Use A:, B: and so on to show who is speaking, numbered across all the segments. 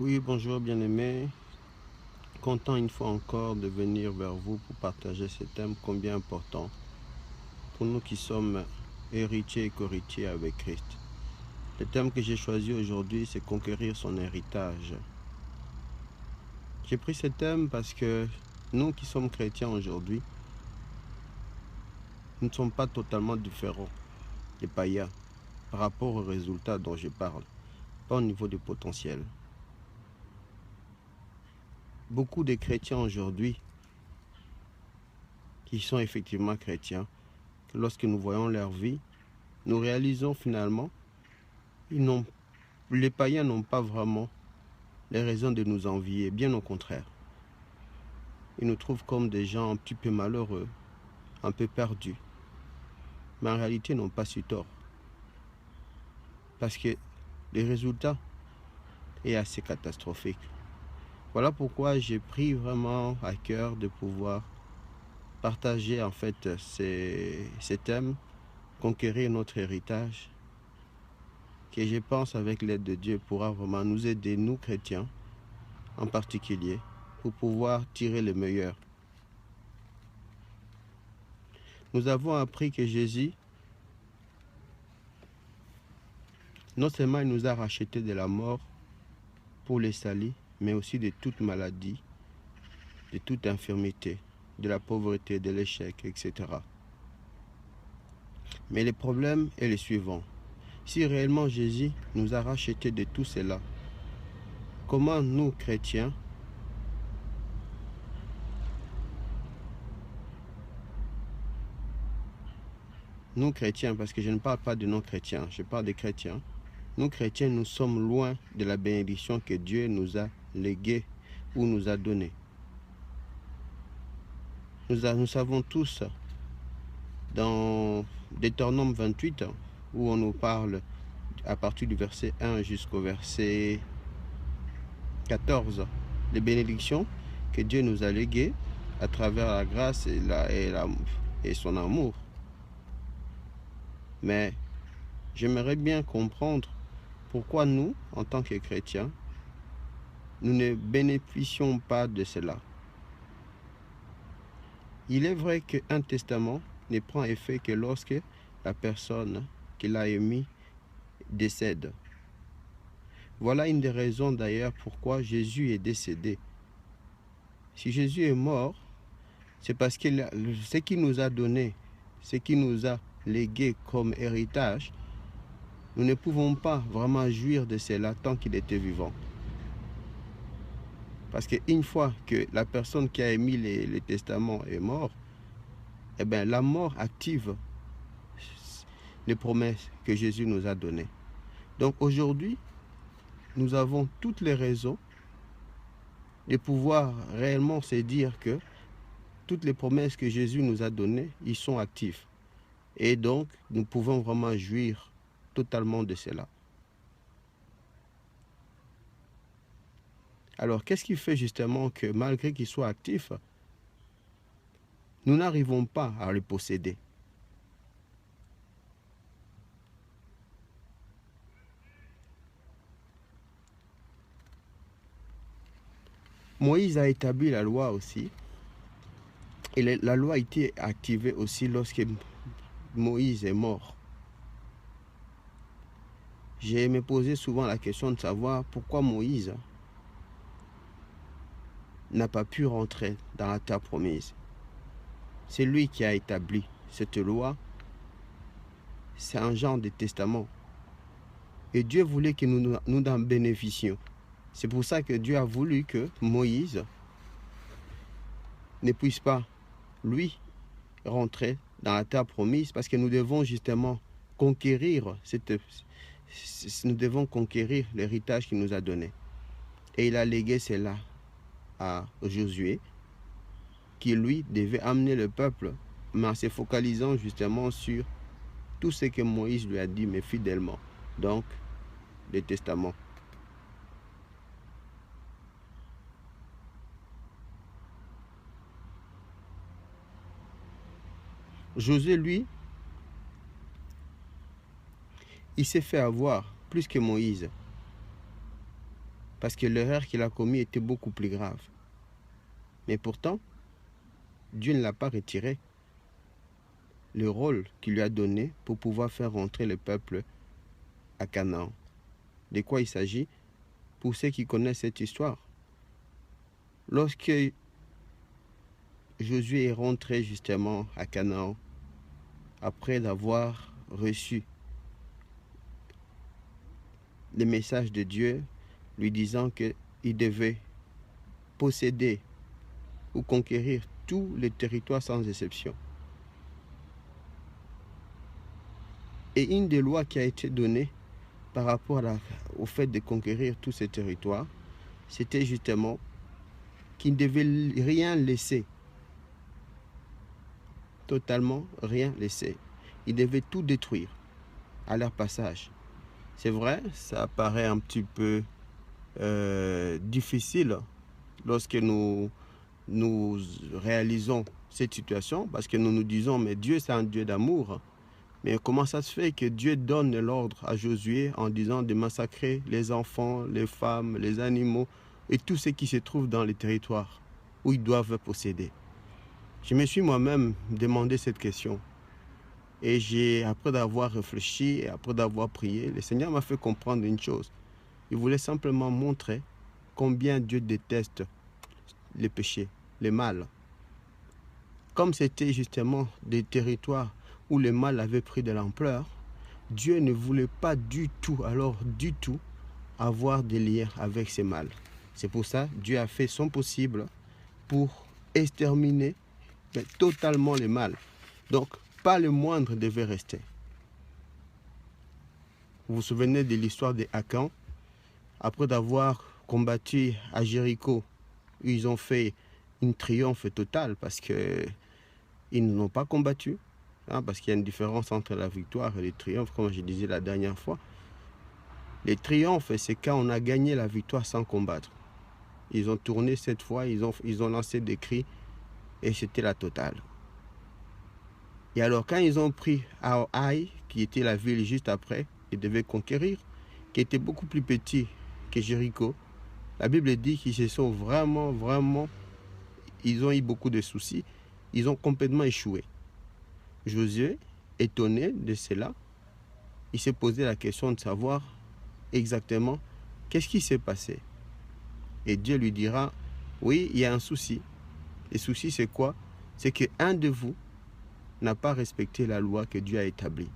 A: Oui, bonjour bien-aimés. Content une fois encore de venir vers vous pour partager ce thème combien important pour nous qui sommes héritiers et co-héritiers avec Christ. Le thème que j'ai choisi aujourd'hui, c'est conquérir son héritage. J'ai pris ce thème parce que nous qui sommes chrétiens aujourd'hui, nous ne sommes pas totalement différents des païens par rapport aux résultats dont je parle, pas au niveau du potentiel. Beaucoup de chrétiens aujourd'hui qui sont effectivement chrétiens, lorsque nous voyons leur vie, nous réalisons finalement les païens n'ont pas vraiment les raisons de nous envier, bien au contraire. Ils nous trouvent comme des gens un petit peu malheureux, un peu perdus. Mais en réalité, ils n'ont pas su tort. Parce que le résultat est assez catastrophique. Voilà pourquoi j'ai pris vraiment à cœur de pouvoir partager en fait ces thèmes, conquérir notre héritage, que je pense avec l'aide de Dieu pourra vraiment nous aider, nous chrétiens en particulier, pour pouvoir tirer le meilleur. Nous avons appris que Jésus, non seulement il nous a rachetés de la mort pour les salir, mais aussi de toute maladie, de toute infirmité, de la pauvreté, de l'échec, etc. Mais le problème est le suivant. Si réellement Jésus nous a rachetés de tout cela, comment nous, chrétiens, parce que je ne parle pas de non-chrétiens, je parle des chrétiens, nous, chrétiens, nous sommes loin de la bénédiction que Dieu nous a léguée ou nous a donnée. Nous savons tous, dans Deutéronome 28, où on nous parle à partir du verset 1 jusqu'au verset 14, les bénédictions que Dieu nous a léguées à travers la grâce et son amour. Mais j'aimerais bien comprendre pourquoi nous, en tant que chrétiens, nous ne bénéficions pas de cela. Il est vrai qu'un testament ne prend effet que lorsque la personne qui l'a émis décède. Voilà une des raisons d'ailleurs pourquoi Jésus est décédé. Si Jésus est mort, c'est parce que ce qu'il nous a donné, ce qu'il nous a légué comme héritage, nous ne pouvons pas vraiment jouir de cela tant qu'il était vivant. Parce qu'une fois que la personne qui a émis les testaments est morte, eh bien, la mort active les promesses que Jésus nous a données. Donc aujourd'hui, nous avons toutes les raisons de pouvoir réellement se dire que toutes les promesses que Jésus nous a données, ils sont actifs. Et donc, nous pouvons vraiment jouir totalement de cela. Alors, qu'est-ce qui fait justement que malgré qu'ils soient actifs, nous n'arrivons pas à les posséder? Moïse a établi la loi aussi. Et la loi a été activée aussi lorsque Moïse est mort. J'ai me posé souvent la question de savoir pourquoi Moïse n'a pas pu rentrer dans la terre promise. C'est lui qui a établi cette loi. C'est un genre de testament. Et Dieu voulait que nous en bénéficions. C'est pour ça que Dieu a voulu que Moïse ne puisse pas, lui, rentrer dans la terre promise, parce que nous devons justement conquérir l'héritage qu'il nous a donné. Et il a légué cela à Josué, qui lui devait amener le peuple, mais en se focalisant justement sur tout ce que Moïse lui a dit, mais fidèlement. Donc, le testament. Josué, lui, il s'est fait avoir plus que Moïse. parce que l'erreur qu'il a commise était beaucoup plus grave. Mais pourtant, Dieu ne l'a pas retiré le rôle qu'il lui a donné pour pouvoir faire rentrer le peuple à Canaan. De quoi il s'agit? Pour ceux qui connaissent cette histoire, lorsque Josué est rentré justement à Canaan, après avoir reçu le message de Dieu lui disant qu'il devait posséder ou conquérir tous les territoires sans exception. Et une des lois qui a été donnée par rapport au fait de conquérir tous ces territoires, c'était justement qu'il ne devait rien laisser. Totalement rien laisser. Il devait tout détruire à leur passage. C'est vrai, ça paraît un petit peu difficile lorsque nous réalisons cette situation, parce que nous nous disons, mais Dieu c'est un Dieu d'amour. Mais comment ça se fait que Dieu donne l'ordre à Josué en disant de massacrer les enfants, les femmes, les animaux et tout ce qui se trouve dans les territoires où ils doivent posséder? Je me suis moi-même demandé cette question. Et après d'avoir réfléchi et après d'avoir prié, le Seigneur m'a fait comprendre une chose. Il voulait simplement montrer combien Dieu déteste les péchés, les mal. Comme c'était justement des territoires où le mal avait pris de l'ampleur, Dieu ne voulait pas du tout, avoir des liens avec ces mal. C'est pour ça que Dieu a fait son possible pour exterminer totalement le mal. Donc, pas le moindre devait rester. Vous vous souvenez de l'histoire des Akan? Après d'avoir combattu à Jéricho, ils ont fait une triomphe totale parce qu'ils n'ont pas combattu. Parce qu'il y a une différence entre la victoire et le triomphe, comme je disais la dernière fois. Le triomphe, c'est quand on a gagné la victoire sans combattre. Ils ont tourné cette fois, ils ont lancé des cris et c'était la totale. Et alors quand ils ont pris Aï, qui était la ville juste après, ils devaient conquérir, qui était beaucoup plus petit que Jéricho, la Bible dit qu'ils se sont vraiment, ils ont eu beaucoup de soucis, ils ont complètement échoué. Josué, étonné de cela, il s'est posé la question de savoir exactement qu'est-ce qui s'est passé. Et Dieu lui dira, oui, il y a un souci. Le souci, c'est quoi? C'est qu'un de vous n'a pas respecté la loi que Dieu a établie.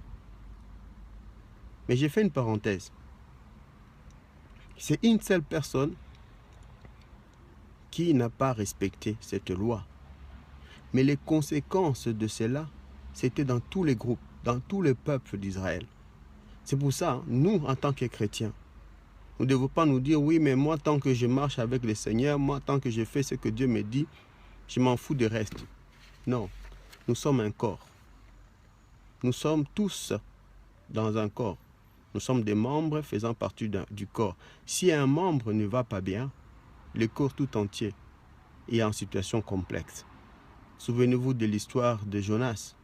A: Mais j'ai fait une parenthèse. C'est une seule personne qui n'a pas respecté cette loi. Mais les conséquences de cela, c'était dans tous les groupes, dans tous les peuples d'Israël. C'est pour ça, nous, en tant que chrétiens, nous ne devons pas nous dire, oui, mais moi, tant que je marche avec le Seigneur, moi, tant que je fais ce que Dieu me dit, je m'en fous du reste. Non, nous sommes un corps. Nous sommes tous dans un corps. Nous sommes des membres faisant partie du corps. Si un membre ne va pas bien, le corps tout entier est en situation complexe. Souvenez-vous de l'histoire de Jonas.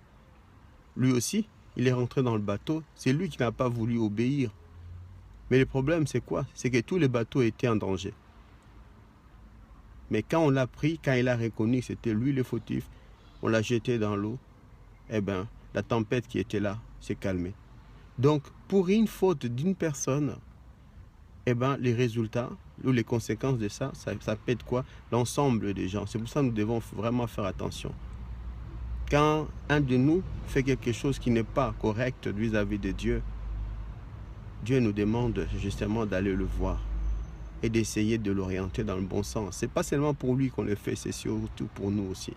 A: Lui aussi, il est rentré dans le bateau. C'est lui qui n'a pas voulu obéir. Mais le problème, c'est quoi? C'est que tous les bateaux étaient en danger. Mais quand on l'a pris, quand il a reconnu que c'était lui le fautif, on l'a jeté dans l'eau. Eh bien, la tempête qui était là s'est calmée. Donc, pour une faute d'une personne, eh bien, les résultats ou les conséquences de ça peut être quoi? L'ensemble des gens. C'est pour ça que nous devons vraiment faire attention. Quand un de nous fait quelque chose qui n'est pas correct vis-à-vis de Dieu, Dieu nous demande justement d'aller le voir et d'essayer de l'orienter dans le bon sens. Ce n'est pas seulement pour lui qu'on le fait, c'est surtout pour nous aussi.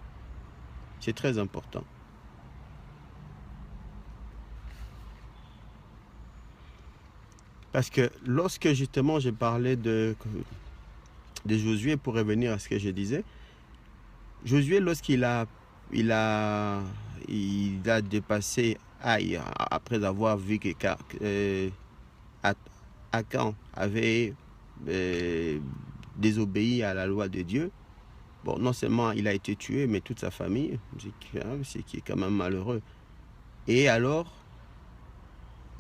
A: C'est très important. Parce que lorsque justement je parlais de Josué, pour revenir à ce que je disais, Josué, lorsqu'il a dépassé Aïe, après avoir vu que Akan avait désobéi à la loi de Dieu, bon, non seulement il a été tué, mais toute sa famille, ce qui est quand même malheureux. Et alors,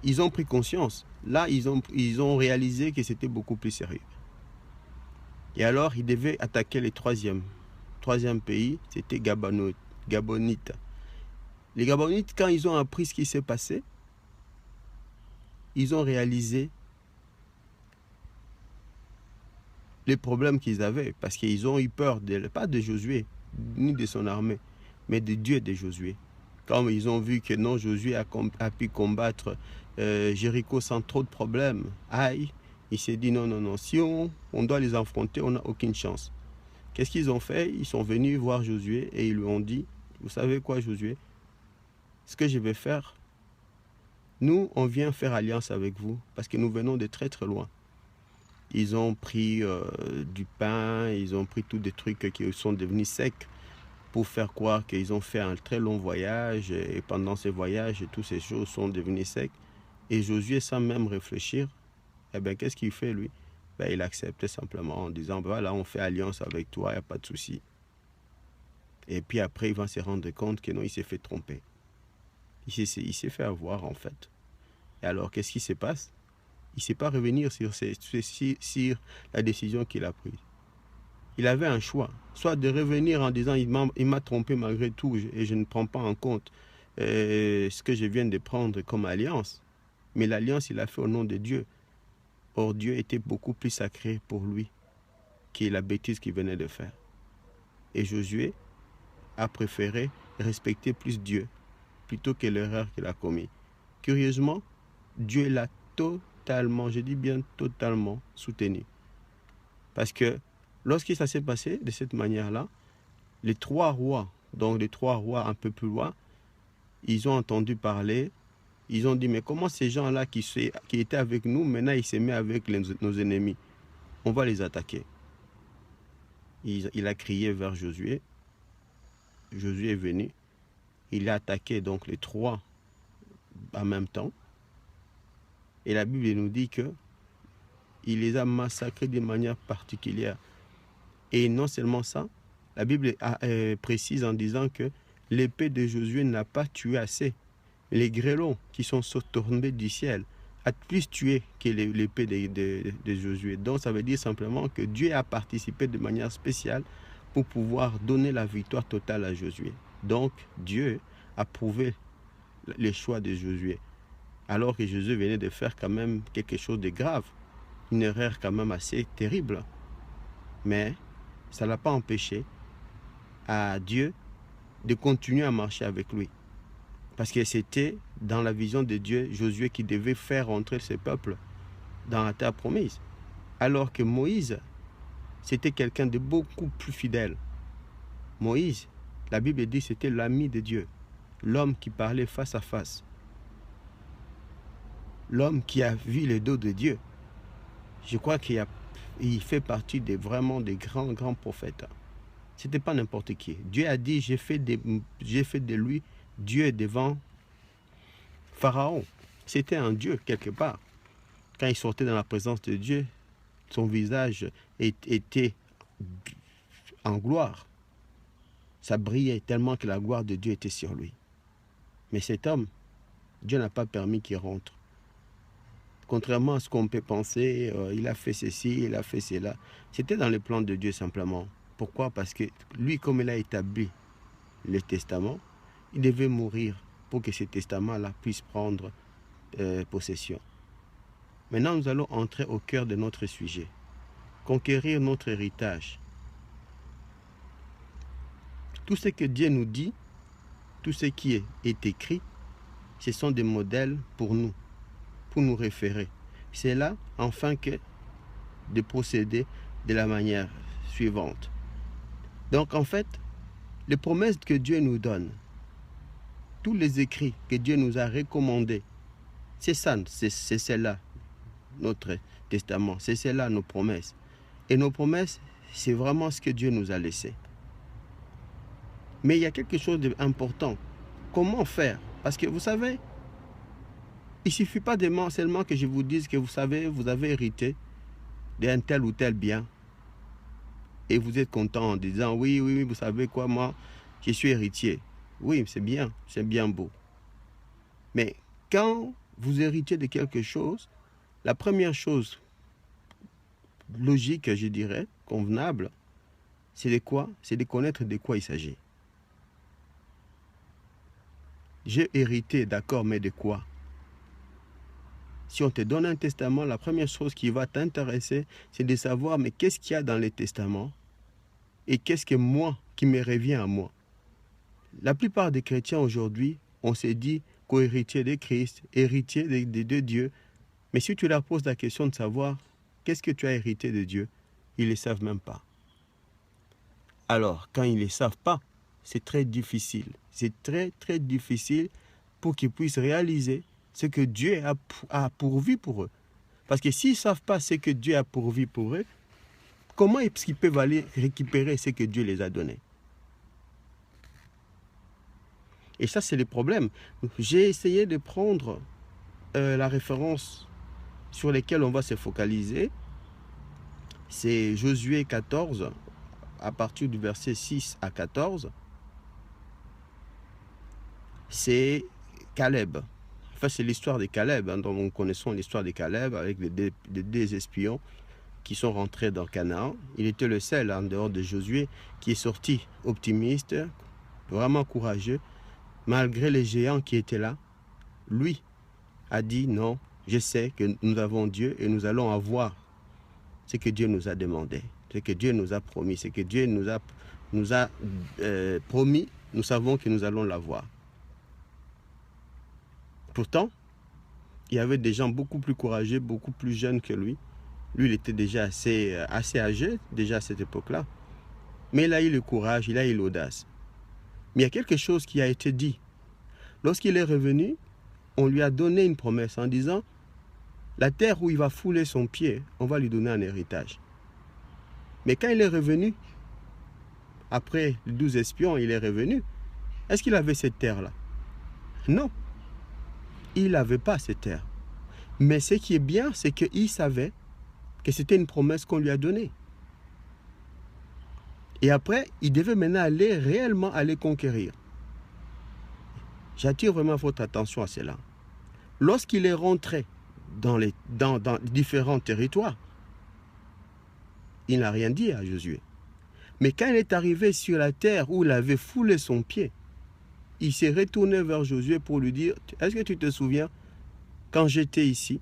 A: ils ont pris conscience. Là, ils ont réalisé que c'était beaucoup plus sérieux. Et alors, il devait attaquer le troisième pays, c'était Gabonite. Les Gabonites, quand ils ont appris ce qui s'est passé, ils ont réalisé les problèmes qu'ils avaient, parce qu'ils ont eu peur, pas de Josué, ni de son armée, mais de Dieu de Josué. Quand ils ont vu que non, Josué a pu combattre Jéricho sans trop de problèmes, aïe, il s'est dit non, si on doit les affronter, on n'a aucune chance. Qu'est-ce qu'ils ont fait? Ils sont venus voir Josué et ils lui ont dit, vous savez quoi Josué? Ce que je vais faire, nous, on vient faire alliance avec vous, parce que nous venons de très très loin. Ils ont pris du pain, ils ont pris tous des trucs qui sont devenus secs pour faire croire qu'ils ont fait un très long voyage et pendant ces voyages, toutes ces choses sont devenues secs. Et Josué, sans même réfléchir, eh bien, qu'est-ce qu'il fait lui? Ben, il accepte simplement en disant, voilà, on fait alliance avec toi, il n'y a pas de souci. Et puis après, il va se rendre compte que non, il s'est fait tromper. Il s'est fait avoir en fait. Et alors, qu'est-ce qui se passe? Il ne sait pas revenir sur la décision qu'il a prise. Il avait un choix, soit de revenir en disant il m'a trompé malgré tout et je ne prends pas en compte ce que je viens de prendre comme alliance. Mais l'alliance, il l'a fait au nom de Dieu. Or, Dieu était beaucoup plus sacré pour lui que la bêtise qu'il venait de faire. Et Josué a préféré respecter plus Dieu plutôt que l'erreur qu'il a commise. Curieusement, Dieu l'a totalement, je dis bien totalement, soutenu. Parce que lorsque ça s'est passé de cette manière-là, les trois rois, donc les trois rois un peu plus loin, ils ont entendu parler, ils ont dit, mais comment ces gens-là qui étaient avec nous, maintenant ils se mettent avec nos ennemis? On va les attaquer. Il a crié vers Josué. Josué est venu. Il a attaqué donc les trois en même temps. Et la Bible nous dit que il les a massacrés de manière particulière. Et non seulement ça, la Bible précise en disant que l'épée de Josué n'a pas tué assez. Les grêlons qui sont tombés du ciel a plus tué que l'épée de Josué. Donc ça veut dire simplement que Dieu a participé de manière spéciale pour pouvoir donner la victoire totale à Josué. Donc Dieu a prouvé les choix de Josué. Alors que Josué venait de faire quand même quelque chose de grave. Une erreur quand même assez terrible. Mais ça ne l'a pas empêché à Dieu de continuer à marcher avec lui. Parce que c'était dans la vision de Dieu, Josué qui devait faire entrer ce peuple dans la terre promise. Alors que Moïse, c'était quelqu'un de beaucoup plus fidèle. Moïse, la Bible dit, c'était l'ami de Dieu. L'homme qui parlait face à face. L'homme qui a vu le dos de Dieu. Je crois qu'il fait partie vraiment des grands prophètes. Ce n'était pas n'importe qui. Dieu a dit, j'ai fait de lui Dieu devant Pharaon. C'était un Dieu quelque part. Quand il sortait dans la présence de Dieu, son visage était en gloire. Ça brillait tellement que la gloire de Dieu était sur lui. Mais cet homme, Dieu n'a pas permis qu'il rentre. Contrairement à ce qu'on peut penser, il a fait ceci, il a fait cela. C'était dans le plan de Dieu simplement. Pourquoi? Parce que lui, comme il a établi le testament, il devait mourir pour que ce testament-là puisse prendre possession. Maintenant, nous allons entrer au cœur de notre sujet. Conquérir notre héritage. Tout ce que Dieu nous dit, tout ce qui est écrit, ce sont des modèles pour nous référer. C'est là, enfin, que de procéder de la manière suivante. Donc, en fait, les promesses que Dieu nous donne, tous les écrits que Dieu nous a recommandés, c'est ça, c'est celle-là, notre testament, c'est celle-là nos promesses. Et nos promesses, c'est vraiment ce que Dieu nous a laissé. Mais il y a quelque chose d'important. Comment faire? Parce que vous savez, il ne suffit pas seulement que je vous dise que vous savez, vous avez hérité d'un tel ou tel bien. Et vous êtes content en disant, oui, vous savez quoi, moi, je suis héritier. Oui, c'est bien beau. Mais quand vous héritez de quelque chose, la première chose logique, je dirais, convenable, c'est de quoi? C'est de connaître de quoi il s'agit. J'ai hérité, d'accord, mais de quoi? Si on te donne un testament, la première chose qui va t'intéresser, c'est de savoir, mais qu'est-ce qu'il y a dans les testaments? Et qu'est-ce que moi, qui me revient à moi? La plupart des chrétiens aujourd'hui, on s'est dit co-héritier de Christ, héritier de Dieu. Mais si tu leur poses la question de savoir qu'est-ce que tu as hérité de Dieu, ils ne le savent même pas. Alors, quand ils ne le savent pas, c'est très difficile. C'est très, très difficile pour qu'ils puissent réaliser ce que Dieu a pourvu pour eux. Parce que s'ils ne savent pas ce que Dieu a pourvu pour eux, comment est-ce qu'ils peuvent aller récupérer ce que Dieu les a donné? Et ça, c'est le problème. J'ai essayé de prendre la référence sur laquelle on va se focaliser. C'est Josué 14, à partir du verset 6 à 14. C'est Caleb. Enfin, c'est l'histoire de Caleb. Donc, nous connaissons l'histoire de Caleb avec les deux espions qui sont rentrés dans Canaan. Il était le seul, en dehors de Josué, qui est sorti optimiste, vraiment courageux. Malgré les géants qui étaient là, lui a dit non, je sais que nous avons Dieu et nous allons avoir ce que Dieu nous a demandé, ce que Dieu nous a promis, ce que Dieu nous a promis, nous savons que nous allons l'avoir. Pourtant, il y avait des gens beaucoup plus courageux, beaucoup plus jeunes que lui. Lui, il était déjà assez âgé, déjà à cette époque-là. Mais il a eu le courage, il a eu l'audace. Mais il y a quelque chose qui a été dit. Lorsqu'il est revenu, on lui a donné une promesse en disant « La terre où il va fouler son pied, on va lui donner un héritage. » Mais quand il est revenu, après les 12 espions, il est revenu. Est-ce qu'il avait cette terre-là? Non. Il n'avait pas cette terre. Mais ce qui est bien, c'est qu'il savait que c'était une promesse qu'on lui a donnée. Et après, il devait maintenant réellement aller conquérir. J'attire vraiment votre attention à cela. Lorsqu'il est rentré dans différents territoires, il n'a rien dit à Josué. Mais quand il est arrivé sur la terre où il avait foulé son pied, il s'est retourné vers Josué pour lui dire « Est-ce que tu te souviens, quand j'étais ici,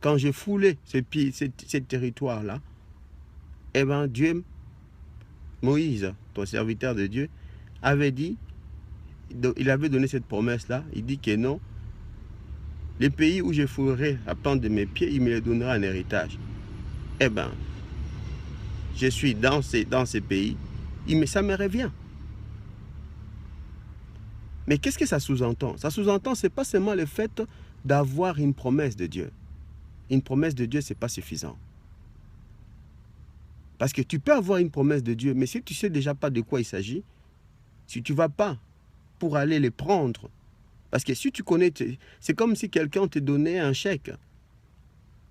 A: quand j'ai foulé ce territoire-là, eh bien Dieu, Moïse, ton serviteur de Dieu, avait dit, il avait donné cette promesse-là, il dit que non, les pays où je foulerai à pente de mes pieds, il me les donnera en héritage. Eh bien, je suis dans ces pays, ça me revient. Mais qu'est-ce que ça sous-entend? Ça sous-entend, ce n'est pas seulement le fait d'avoir une promesse de Dieu. Une promesse de Dieu, ce n'est pas suffisant. Parce que tu peux avoir une promesse de Dieu, mais si tu ne sais déjà pas de quoi il s'agit, si tu ne vas pas pour aller les prendre, parce que si tu connais, c'est comme si quelqu'un te donnait un chèque.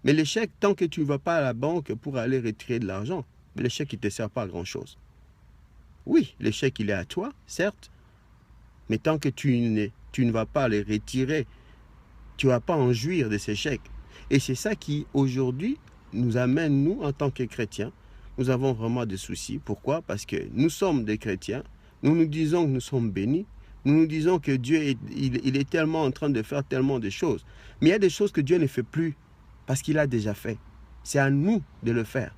A: Mais le chèque, tant que tu ne vas pas à la banque pour aller retirer de l'argent, le chèque, il ne te sert pas à grand-chose. Oui, le chèque, il est à toi, certes, mais tant que tu ne vas pas les retirer, tu ne vas pas en jouir de ces chèques. Et c'est ça qui, aujourd'hui, nous amène, nous, en tant que chrétiens, nous avons vraiment des soucis. Pourquoi? Parce que nous sommes des chrétiens, nous nous disons que nous sommes bénis, nous nous disons que Dieu, il est tellement en train de faire tellement de choses. Mais il y a des choses que Dieu ne fait plus, parce qu'il a déjà fait. C'est à nous de le faire.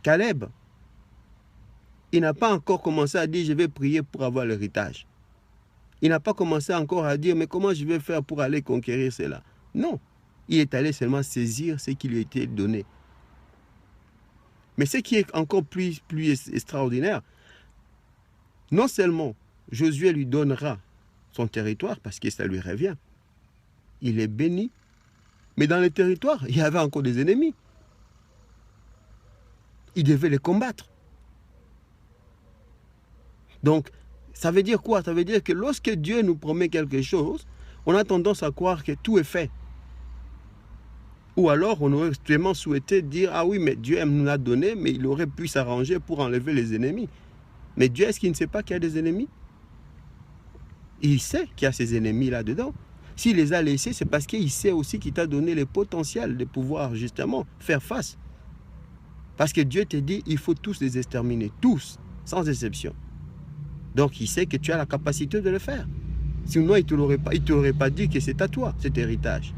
A: Caleb, il n'a pas encore commencé à dire « je vais prier pour avoir l'héritage ». Il n'a pas commencé encore à dire « mais comment je vais faire pour aller conquérir cela ?» Non, il est allé seulement saisir ce qui lui a été donné. Mais ce qui est encore plus extraordinaire, non seulement Josué lui donnera son territoire parce que ça lui revient, il est béni, mais dans le territoire, il y avait encore des ennemis. Il devait les combattre. Donc, ça veut dire quoi? Ça veut dire que lorsque Dieu nous promet quelque chose, on a tendance à croire que tout est fait. Ou alors, on aurait extrêmement souhaité dire « Ah oui, mais Dieu nous l'a donné, mais il aurait pu s'arranger pour enlever les ennemis. » Mais Dieu, est-ce qu'il ne sait pas qu'il y a des ennemis? Il sait qu'il y a ces ennemis là-dedans. S'il les a laissés, c'est parce qu'il sait aussi qu'il t'a donné le potentiel de pouvoir justement faire face. Parce que Dieu te dit, il faut tous les exterminer, tous, sans exception. Donc il sait que tu as la capacité de le faire. Sinon, il ne t'aurait pas dit que c'est à toi, cet héritage.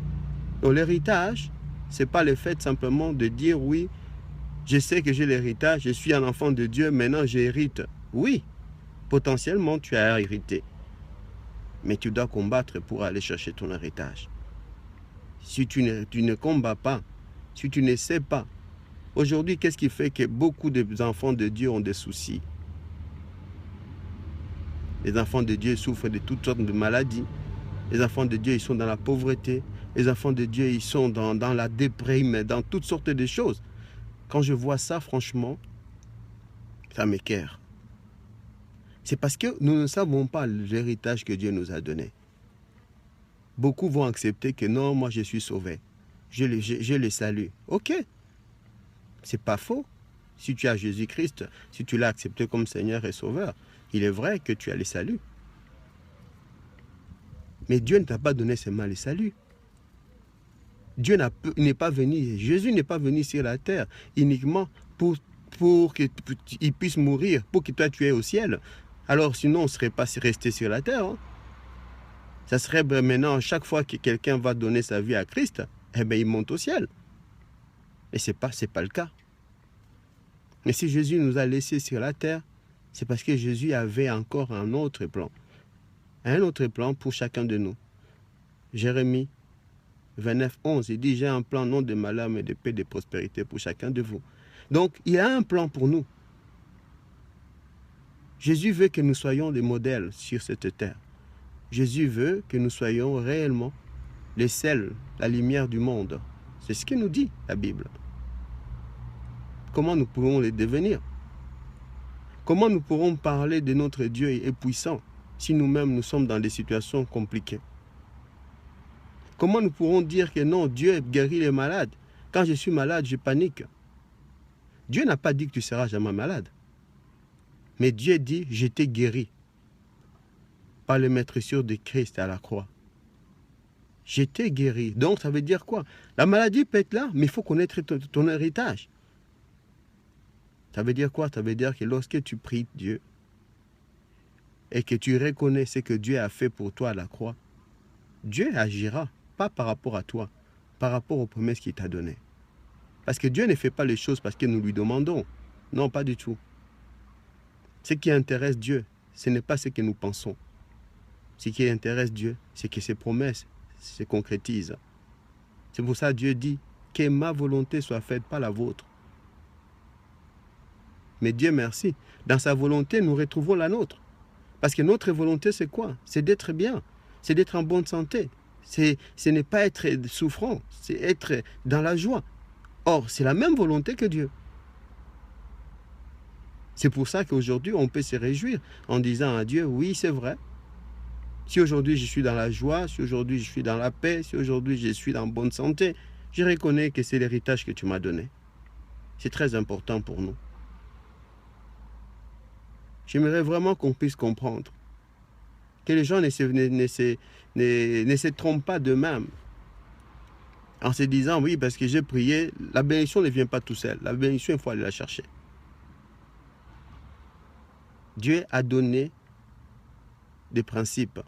A: Donc l'héritage, ce n'est pas le fait simplement de dire, oui, je sais que j'ai l'héritage, je suis un enfant de Dieu, maintenant j'hérite. Oui, potentiellement tu as hérité. Mais tu dois combattre pour aller chercher ton héritage. Si tu ne combats pas, si tu ne sais pas, aujourd'hui, qu'est-ce qui fait que beaucoup d'enfants de Dieu ont des soucis? Les enfants de Dieu souffrent de toutes sortes de maladies. Les enfants de Dieu, ils sont dans la pauvreté. Les enfants de Dieu, ils sont dans la déprime, dans toutes sortes de choses. Quand je vois ça, franchement, ça m'écoeure. C'est parce que nous ne savons pas l'héritage que Dieu nous a donné. Beaucoup vont accepter que non, moi je suis sauvé. Je les salue. Ok, c'est pas faux. Si tu as Jésus-Christ, si tu l'as accepté comme Seigneur et Sauveur, il est vrai que tu as les saluts. Mais Dieu ne t'a pas donné seulement les saluts. Dieu n'est pas venu, Jésus n'est pas venu sur la terre uniquement pour qu'il puisse mourir, pour que toi tu aies au ciel. Alors sinon on ne serait pas resté sur la terre. Hein. Ça serait maintenant, chaque fois que quelqu'un va donner sa vie à Christ, eh bien il monte au ciel. Et ce n'est pas le cas. Mais si Jésus nous a laissés sur la terre, c'est parce que Jésus avait encore un autre plan. Un autre plan pour chacun de nous. Jérémie 29, 11, il dit, j'ai un plan non de malheur, mais de paix, de prospérité pour chacun de vous. Donc, il a un plan pour nous. Jésus veut que nous soyons des modèles sur cette terre. Jésus veut que nous soyons réellement les sels, la lumière du monde. C'est ce que nous dit la Bible. Comment nous pourrons les devenir? Comment nous pourrons parler de notre Dieu est puissant si nous-mêmes nous sommes dans des situations compliquées? Comment nous pourrons dire que non, Dieu guérit les malades? Quand je suis malade, je panique. Dieu n'a pas dit que tu seras jamais malade. Mais Dieu dit, je t'ai guéri par le maîtrissure de Christ à la croix. Je t'ai guéri. Donc ça veut dire quoi? La maladie peut être là, mais il faut connaître ton héritage. Ça veut dire quoi? Ça veut dire que lorsque tu pries Dieu et que tu reconnais ce que Dieu a fait pour toi à la croix, Dieu agira. Pas par rapport à toi, par rapport aux promesses qu'il t'a données. Parce que Dieu ne fait pas les choses parce que nous lui demandons. Non, pas du tout. Ce qui intéresse Dieu, ce n'est pas ce que nous pensons. Ce qui intéresse Dieu, c'est que ses promesses se concrétisent. C'est pour ça que Dieu dit que ma volonté soit faite, pas la vôtre. Mais Dieu merci, dans sa volonté, nous retrouvons la nôtre. Parce que notre volonté, c'est quoi? C'est d'être bien, c'est d'être en bonne santé. Ce n'est pas être souffrant, c'est être dans la joie. Or, c'est la même volonté que Dieu. C'est pour ça qu'aujourd'hui, on peut se réjouir en disant à Dieu, oui, c'est vrai. Si aujourd'hui je suis dans la joie, si aujourd'hui je suis dans la paix, si aujourd'hui je suis en bonne santé, je reconnais que c'est l'héritage que tu m'as donné. C'est très important pour nous. J'aimerais vraiment qu'on puisse comprendre que les gens ne se trompent pas d'eux-mêmes en se disant, oui, parce que j'ai prié, la bénédiction ne vient pas tout seul. La bénédiction, il faut aller la chercher. Dieu a donné des principes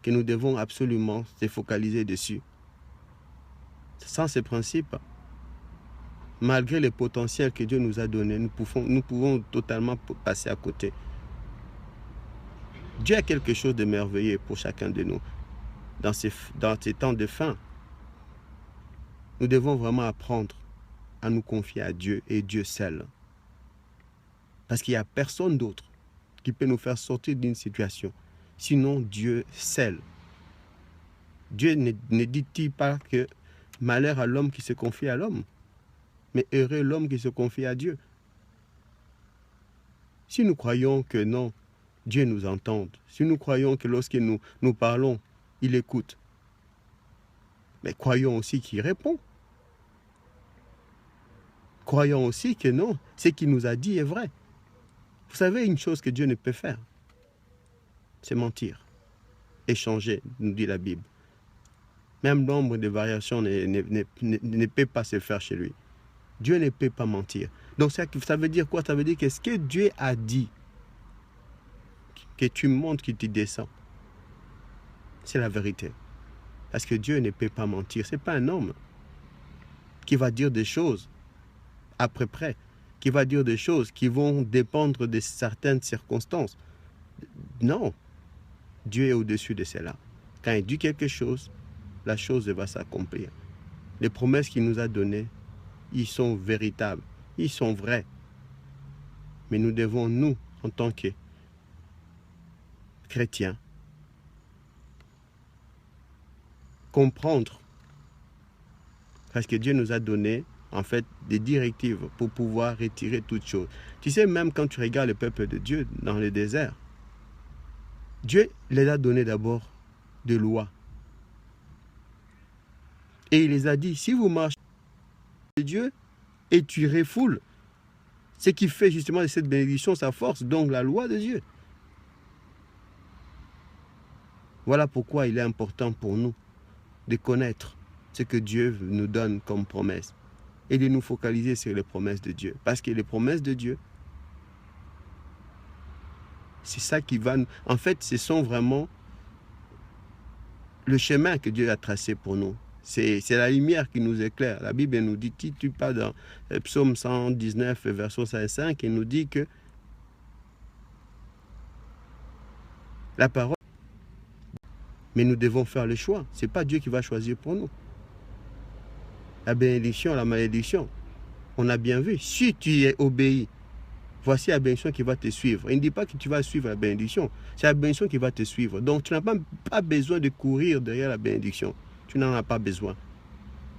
A: que nous devons absolument se focaliser dessus. Sans ces principes, malgré les potentiels que Dieu nous a donnés, nous pouvons totalement passer à côté. Dieu a quelque chose de merveilleux pour chacun de nous. Dans ces temps de fin, nous devons vraiment apprendre à nous confier à Dieu et Dieu seul. Parce qu'il n'y a personne d'autre qui peut nous faire sortir d'une situation. Sinon, Dieu seul. Dieu ne dit-il pas que malheur à l'homme qui se confie à l'homme, mais heureux l'homme qui se confie à Dieu. Si nous croyons que non, Dieu nous entend, si nous croyons que lorsque nous parlons, il écoute, mais croyons aussi qu'il répond. Croyons aussi que non, ce qu'il nous a dit est vrai. Vous savez une chose que Dieu ne peut faire, c'est mentir, échanger, nous dit la Bible. Même l'ombre de variation ne peut pas se faire chez lui. Dieu ne peut pas mentir. Donc ça veut dire quoi? Ça veut dire que ce que Dieu a dit, que tu montes, qu'il te descend, c'est la vérité. Parce que Dieu ne peut pas mentir. Ce n'est pas un homme qui va dire des choses après près, qui va dire des choses qui vont dépendre de certaines circonstances. Non, Dieu est au-dessus de cela. Quand il dit quelque chose, la chose va s'accomplir. Les promesses qu'il nous a données, ils sont véritables, ils sont vrais. Mais nous devons, nous, en tant que chrétiens, comprendre. Parce que Dieu nous a donné, en fait, des directives pour pouvoir retirer toutes choses. Tu sais, même quand tu regardes le peuple de Dieu dans le désert, Dieu les a donné d'abord des lois. Et il les a dit, si vous marchez avec Dieu et tu refoules, ce qui fait justement de cette bénédiction sa force, donc la loi de Dieu. Voilà pourquoi il est important pour nous de connaître ce que Dieu nous donne comme promesse et de nous focaliser sur les promesses de Dieu. Parce que les promesses de Dieu, c'est ça qui va... En fait, ce sont vraiment le chemin que Dieu a tracé pour nous. C'est la lumière qui nous éclaire. La Bible nous dit, si tu pars dans Psaume 119, verset 5, il nous dit que la parole... Mais nous devons faire le choix. Ce n'est pas Dieu qui va choisir pour nous. La bénédiction, la malédiction, on a bien vu. Si tu es obéi, voici la bénédiction qui va te suivre. Il ne dit pas que tu vas suivre la bénédiction. C'est la bénédiction qui va te suivre. Donc tu n'as pas besoin de courir derrière la bénédiction. Tu n'en as pas besoin.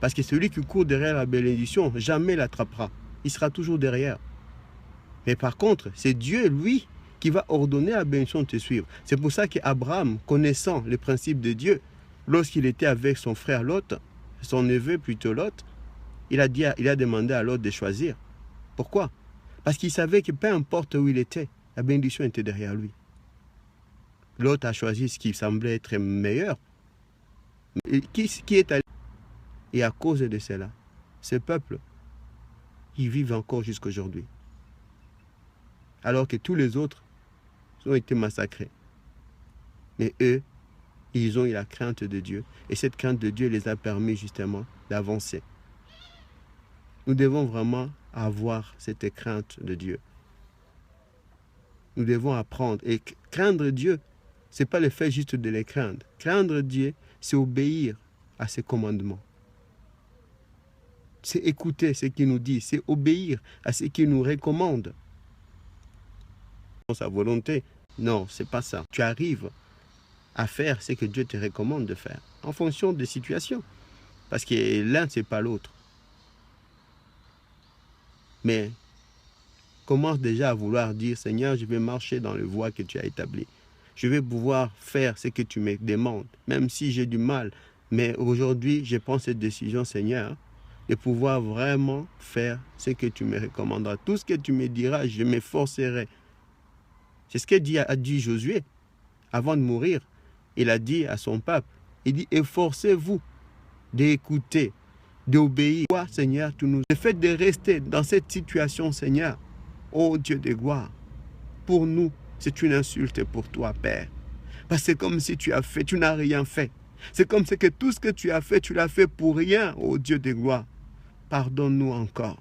A: Parce que celui qui court derrière la bénédiction, jamais l'attrapera. Il sera toujours derrière. Mais par contre, c'est Dieu, lui, qui va ordonner à la bénédiction de te suivre. C'est pour ça qu'Abraham, connaissant les principes de Dieu, lorsqu'il était avec son frère Lot, son neveu plutôt Lot, il a demandé à Lot de choisir. Pourquoi? Parce qu'il savait que peu importe où il était, la bénédiction était derrière lui. Lot a choisi ce qui semblait être meilleur. Qui est allé? Et à cause de cela, ce peuple, ils vivent encore jusqu'à aujourd'hui. Alors que tous les autres ont été massacrés. Mais eux, ils ont eu la crainte de Dieu. Et cette crainte de Dieu les a permis justement d'avancer. Nous devons vraiment avoir cette crainte de Dieu. Nous devons apprendre. Et craindre Dieu, ce n'est pas le fait juste de les craindre. Craindre Dieu, c'est obéir à ses commandements. C'est écouter ce qu'il nous dit. C'est obéir à ce qu'il nous recommande. Sa volonté, non, c'est pas ça. Tu arrives à faire ce que Dieu te recommande de faire, en fonction des situations. Parce que l'un, c'est pas l'autre. Mais commence déjà à vouloir dire, Seigneur, je vais marcher dans le voie que tu as établi. Je vais pouvoir faire ce que tu me demandes, même si j'ai du mal. Mais aujourd'hui, je prends cette décision, Seigneur, de pouvoir vraiment faire ce que tu me recommanderas. Tout ce que tu me diras, je m'efforcerai. C'est ce qu'a dit Josué avant de mourir. Il a dit à son peuple, il dit, efforcez-vous d'écouter, d'obéir. Seigneur, le fait de rester dans cette situation, Seigneur, ô Dieu de gloire, pour nous, c'est une insulte pour toi, Père. Parce que c'est comme si tu n'as rien fait. C'est comme si tout ce que tu as fait, tu l'as fait pour rien, ô Dieu de gloire. Pardonne-nous encore,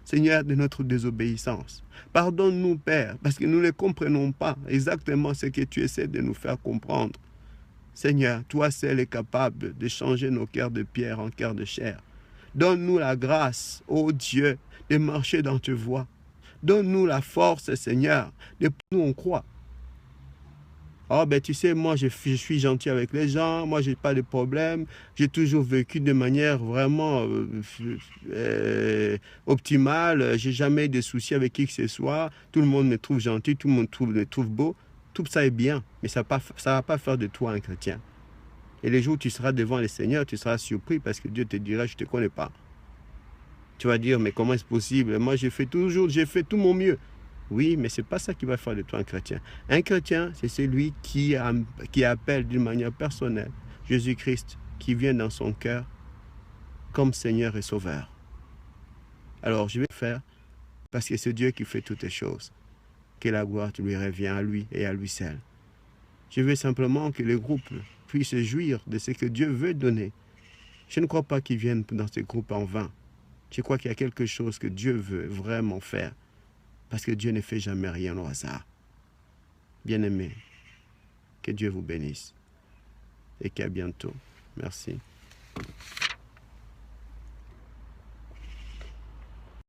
A: Seigneur, de notre désobéissance. Pardonne-nous, Père, parce que nous ne comprenons pas exactement ce que tu essaies de nous faire comprendre. Seigneur, toi seul es capable de changer nos cœurs de pierre en cœurs de chair. Donne-nous la grâce, ô Dieu, de marcher dans tes voies. Donne-nous la force, Seigneur, de nous on croit. Oh, ben tu sais, moi je suis gentil avec les gens, moi j'ai pas de problème, j'ai toujours vécu de manière vraiment optimale, j'ai jamais eu de soucis avec qui que ce soit, tout le monde me trouve gentil, tout le monde me trouve beau, tout ça est bien, mais ça va pas faire de toi un chrétien. Et les jours où tu seras devant le Seigneur, tu seras surpris parce que Dieu te dira, je ne te connais pas. Tu vas dire, mais comment est-ce possible? Moi j'ai fait tout mon mieux. Oui, mais ce n'est pas ça qui va faire de toi un chrétien. Un chrétien, c'est celui qui appelle d'une manière personnelle Jésus-Christ, qui vient dans son cœur comme Seigneur et Sauveur. Alors, je vais faire Parce que c'est Dieu qui fait toutes les choses. Que la gloire lui revient à lui et à lui seul. Je veux simplement que le groupe puisse jouir de ce que Dieu veut donner. Je ne crois pas qu'ils viennent dans ce groupe en vain. Je crois qu'il y a quelque chose que Dieu veut vraiment faire. Parce que Dieu ne fait jamais rien au hasard. Bien-aimés, que Dieu vous bénisse. Et qu'à bientôt. Merci.